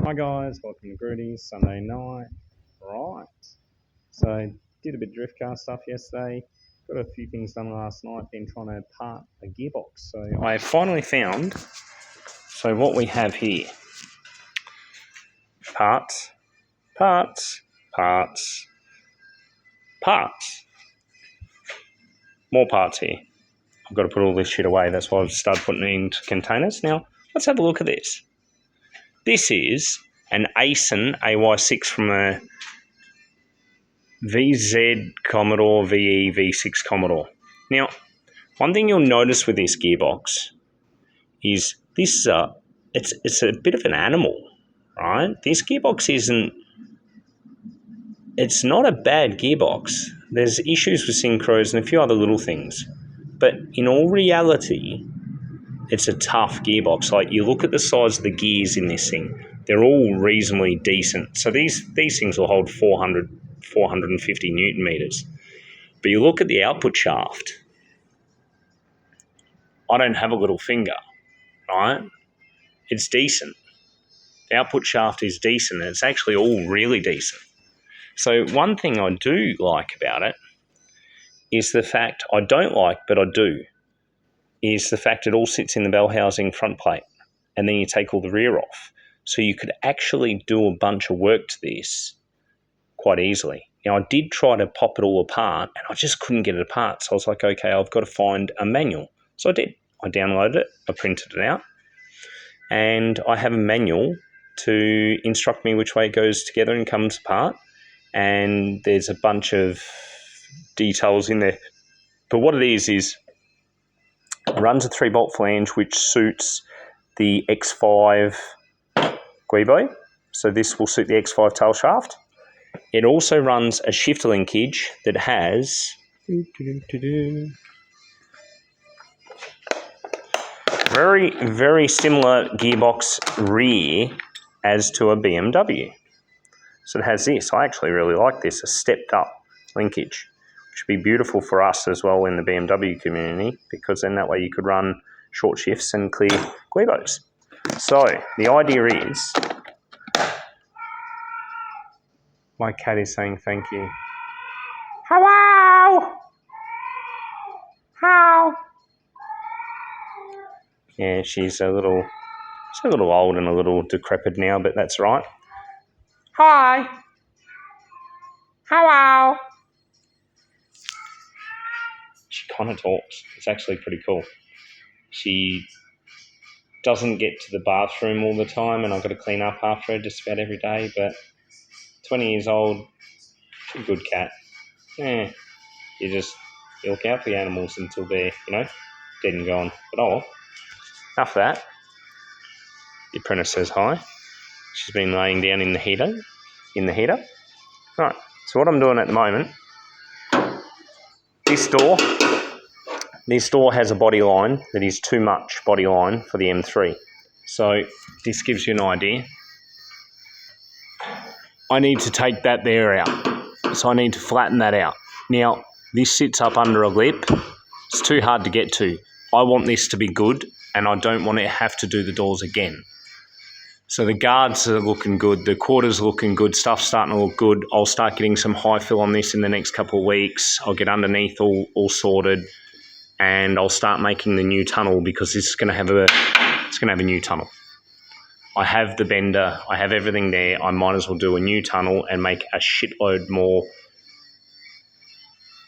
Hi guys, welcome to Grudy's Sunday night. Right, so did a bit of drift car stuff yesterday, got a few things done last night, been trying to part a gearbox. So I finally found, so what we have here, parts, parts, parts, parts, more parts here. I've got to put all this shit away, that's why I've started putting it into containers. Now, let's have a look at this. This is an Aisin AY6 from a VZ Commodore VE V6 Commodore. Now, one thing you'll notice with this gearbox is this it's a bit of an animal, right? This gearbox it's not a bad gearbox. There's issues with synchros and a few other little things. But in all reality, it's a tough gearbox. Like, you look at the size of the gears in this thing, they're all reasonably decent. So these things will hold 450 Newton meters. But you look at the output shaft, I don't have a little finger, right? It's decent. The output shaft is decent, and it's actually all really decent. So one thing I do like about it is the fact, I don't like, but I do, is the fact it all sits in the bell housing front plate, and then you take all the rear off. So you could actually do a bunch of work to this quite easily. Now, I did try to pop it all apart, and I just couldn't get it apart. So I was like, okay, I've got to find a manual. So I did. I downloaded it, I printed it out, and I have a manual to instruct me which way it goes together and comes apart. And there's a bunch of details in there. But what it is it runs a 3-bolt flange, which suits the X5 Guibo. So this will suit the X5 tail shaft. It also runs a shifter linkage that has very, very similar gearbox rear as to a BMW. So it has this. I actually really like this, a stepped up linkage, which would be beautiful for us as well in the BMW community, because then that way you could run short shifts and clear Guibos. So the idea is, my cat is saying thank you. Hello! How? Yeah, she's a little old and a little decrepit now, but that's right. Hi. Hello. She kind of talks. It's actually pretty cool. She doesn't get to the bathroom all the time, and I've got to clean up after her just about every day, but 20 years old, she's a good cat. Yeah, you look out for the animals until they're, dead and gone. But oh well. Enough of that. The apprentice says hi. She's been laying down in the heater. Right, so what I'm doing at the moment, this door has a body line that is too much body line for the M3. So this gives you an idea. I need to take that there out. So I need to flatten that out. Now, this sits up under a lip. It's too hard to get to. I want this to be good, and I don't want to have to do the doors again. So the guards are looking good, the quarters are looking good, stuff's starting to look good. I'll start getting some high fill on this in the next couple of weeks. I'll get underneath all sorted, and I'll start making the new tunnel, because this is going to have a new tunnel. I have the bender, I have everything there. I might as well do a new tunnel and make a shitload more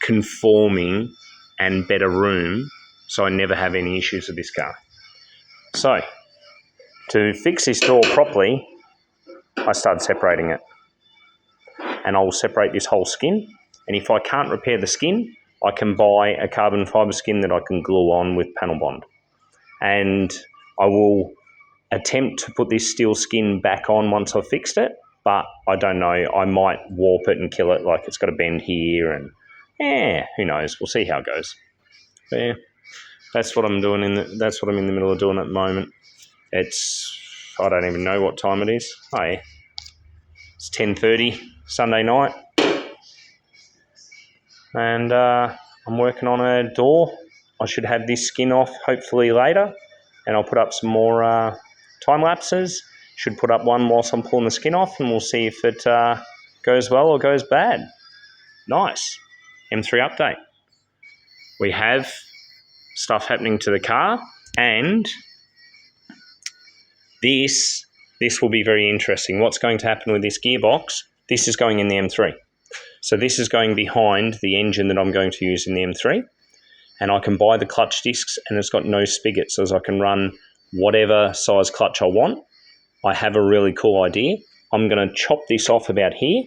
conforming and better room, so I never have any issues with this car. So, to fix this door properly, I started separating it. And I'll separate this whole skin. And if I can't repair the skin, I can buy a carbon fibre skin that I can glue on with panel bond. And I will attempt to put this steel skin back on once I've fixed it, but I don't know. I might warp it and kill it, like it's got a bend here, and who knows? We'll see how it goes. But yeah, that's what I'm doing. That's what I'm in the middle of doing at the moment. I don't even know what time it is. Oh yeah, it's 10:30 Sunday night, and I'm working on a door. I should have this skin off hopefully later, and I'll put up some more time lapses Should put up one whilst I'm pulling the skin off, and we'll see if it goes well or goes bad. Nice. M3 update. We have stuff happening to the car, and this will be very interesting. What's going to happen with this gearbox? This is going in the M3. So this is going behind the engine that I'm going to use in the M3, and I can buy the clutch discs, and it's got no spigot, so I can run whatever size clutch I want. I have a really cool idea. I'm going to chop this off about here,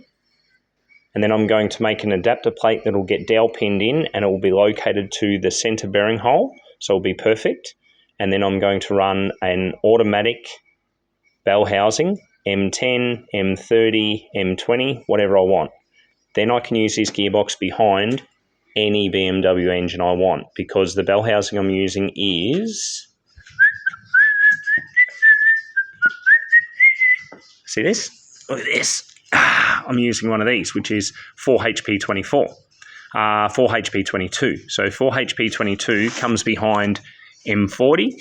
and then I'm going to make an adapter plate that will get dowel pinned in, and it will be located to the center bearing hole, so it'll be perfect. And then I'm going to run an automatic bell housing, M10, M30, M20, whatever I want. Then I can use this gearbox behind any BMW engine I want, because the bell housing I'm using is... See this? Look at this. I'm using one of these, which is 4HP24, 4HP22. So 4HP22 comes behind M40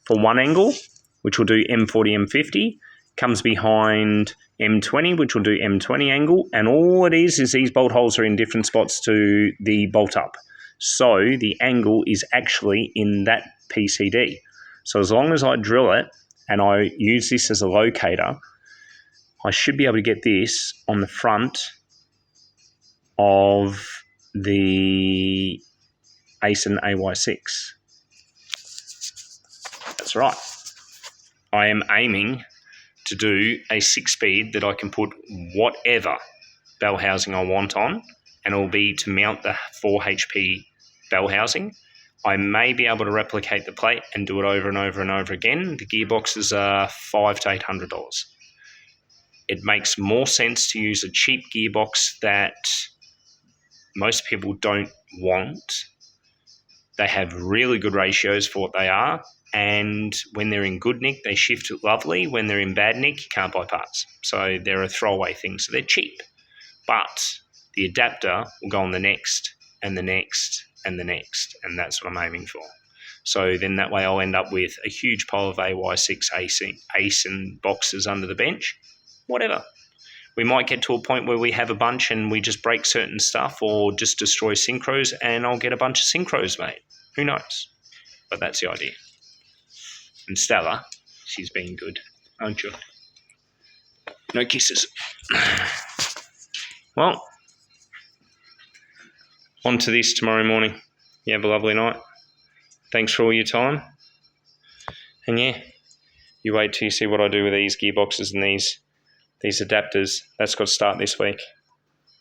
for one angle, which will do M40, M50, comes behind M20, which will do M20 angle, and all it is these bolt holes are in different spots to the bolt up. So the angle is actually in that PCD. So as long as I drill it and I use this as a locator, I should be able to get this on the front of the Aisin AY6. That's right. I am aiming to do a 6-speed that I can put whatever bell housing I want on, and it will be to mount the 4HP bell housing. I may be able to replicate the plate and do it over and over and over again. The gearboxes are $500 to $800. It makes more sense to use a cheap gearbox that most people don't want. They have really good ratios for what they are, and when they're in good nick, they shift lovely. When they're in bad nick, you can't buy parts. So they're a throwaway thing. So they're cheap. But the adapter will go on the next and the next and the next, and that's what I'm aiming for. So then that way I'll end up with a huge pile of AY6 Aisin boxes under the bench. Whatever. We might get to a point where we have a bunch and we just break certain stuff or just destroy synchros, and I'll get a bunch of synchros made. Who knows? But that's the idea. And Stella, she's been good, aren't you? No kisses. Well, on to this tomorrow morning. You have a lovely night. Thanks for all your time. And yeah, you wait till you see what I do with these gearboxes and these adapters. That's got to start this week.